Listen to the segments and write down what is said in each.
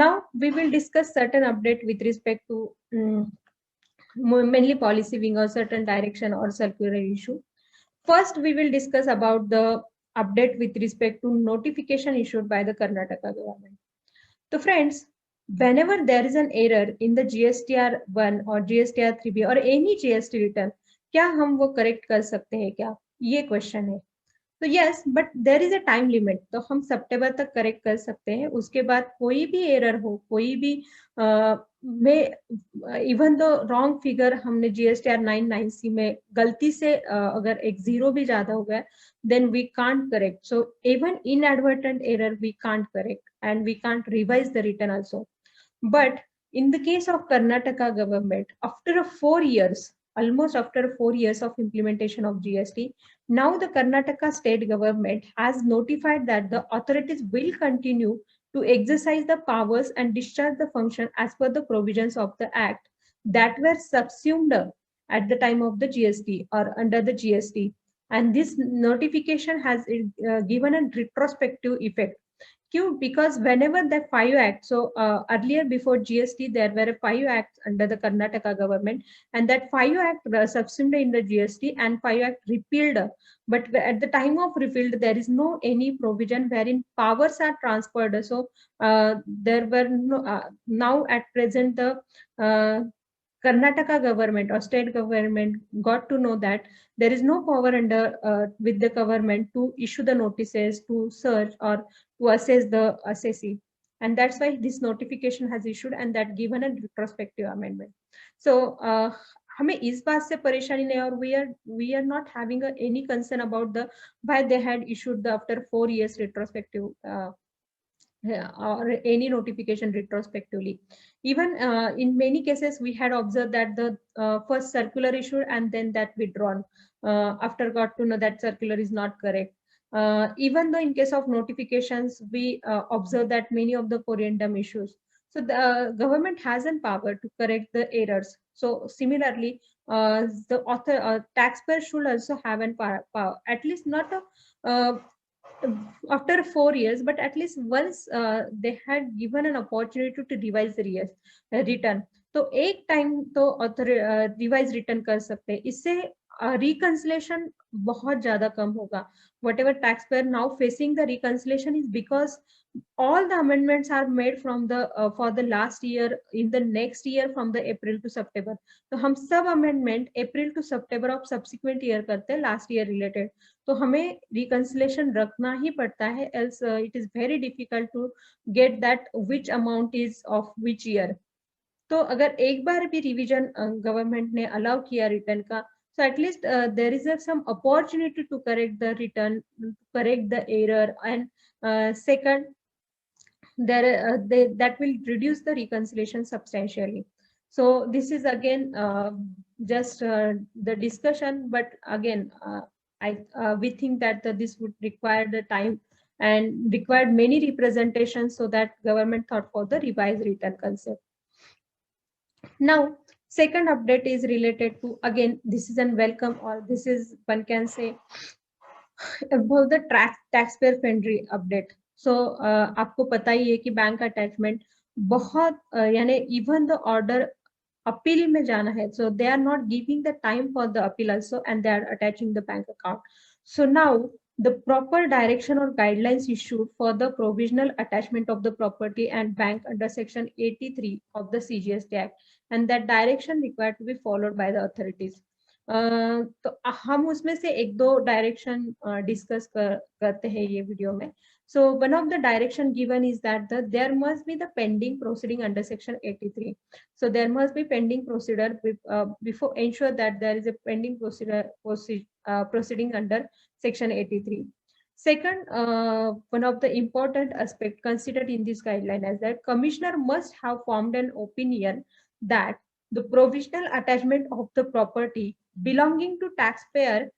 Now we will discuss certain update with respect to mainly policy wing or certain direction or circular issue. First, we will discuss about the update with respect to notification issued by the Karnataka government. So friends, whenever there is an error in the GSTR 1 or GSTR 3B or any GST return, क्या हम वो correct कर सकते हैं क्या? ये question है. तो yes, but there is a time limit. तो हम सितंबर तक करेक्ट कर सकते हैं. उसके बाद कोई भी एरर हो, कोई भी में इवन द रॉन्ग फिगर हमने GSTR 99C में गलती से अगर एक जीरो भी ज्यादा हो गया, then we can't correct. So even inadvertent error we can't correct and we can't revise the return also. But in the case of Karnataka government, after 4 years, almost after 4 years of implementation of GST, now the Karnataka state government has notified that the authorities will continue to exercise the powers and discharge the function as per the provisions of the act that were subsumed at the time of the GST or under the GST. And this notification has given a retrospective effect. Q, because whenever the 5 acts, so earlier before GST, there were 5 acts under the Karnataka government, and that 5 act subsumed in the GST and 5 act repealed. But at the time of repealed, there is no any provision wherein powers are transferred. So there were no, now at present the Karnataka government or state government got to know that there is no power under with the government to issue the notices, to search or to assess the assessee. And that's why this notification has issued and that given a retrospective amendment. So हमें इस बात से परेशानी नहीं और we are not having any concern about the why they had issued the after 4 years retrospective or any notification retrospectively. Even in many cases, we had observed that the first circular issued and then that withdrawn after got to know that circular is not correct. Even though in case of notifications, we observe that many of the corriendum issues. So the government has an power to correct the errors. So similarly, the taxpayer should also have an power, at least not a after 4 years, but at least once they had given an opportunity to revise the return. तो एक time तो author revise return कर सकते हैं. इससे reconciliation बहुत ज्यादा कम होगा. Whatever taxpayer now facing the reconciliation is because all the amendments are made from the for the last year in the next year from the April to September. तो हम सब amendment April to September of subsequent year करते हैं last year related. तो हमें reconciliation रखना ही पड़ता है, else it is very difficult to get that which amount is of which year. तो अगर एक बार भी रिवीजन गवर्नमेंट ने अलाउ किया रिटर्न का, so at least there is some opportunity to correct the return, correct the error, and second, that will reduce the reconciliation substantially. So this is again just the discussion, but again, we think that this would require the time and required many representations so that government thought for the revised return concept. Now, second update is related to, again, this is a welcome, or this is, one can say, about the taxpayer friendly update. So आपको पता ही है कि bank attachment बहुत यानी even the order appeal में जाना है, so they are not giving the time for the appeal also, and they are attaching the bank account. So now the proper direction or guidelines issued for the provisional attachment of the property and bank under section 83 of the CGST Act, and that direction required to be followed by the authorities. तो हम उसमें से एक दो direction discuss करते हैं ये video में. So one of the direction given is that there must be the pending proceeding under section 83. So there must be pending procedure before ensure that there is a pending proceeding under section 83. Second, one of the important aspect considered in this guideline is that commissioner must have formed an opinion that the provisional attachment of the property belonging to taxpayer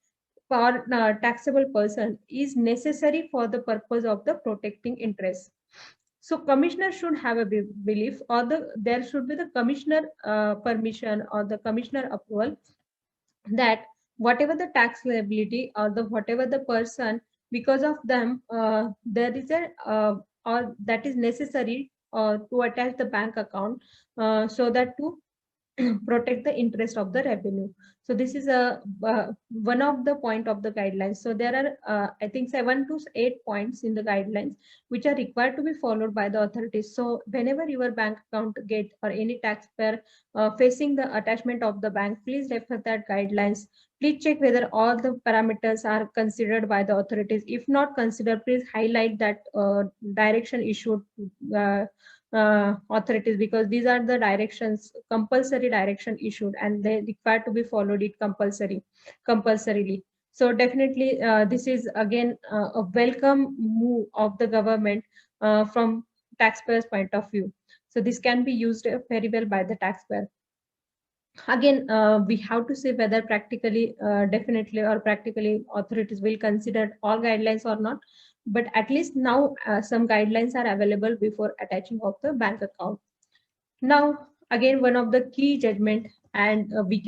for taxable person is necessary for the purpose of the protecting interest. So commissioner should have a belief, or there should be the commissioner permission or the commissioner approval that whatever the tax liability or the whatever the person, because of them there is a or that is necessary to attach the bank account so that to protect the interest of the revenue. So this is a one of the point of the guidelines. So there are I think 7 to 8 points in the guidelines which are required to be followed by the authorities. So whenever your bank account get or any taxpayer facing the attachment of the bank, please refer that guidelines. Please check whether all the parameters are considered by the authorities. If not considered, please highlight that direction issued uh, authorities, because these are the directions, compulsory direction issued, and they require to be followed it compulsorily. So definitely this is again a welcome move of the government from taxpayers point of view. So this can be used very well by the taxpayer. Again, we have to say whether practically definitely or practically authorities will consider all guidelines or not, but at least now some guidelines are available before attaching of the bank account. Now again, one of the key judgment, and we can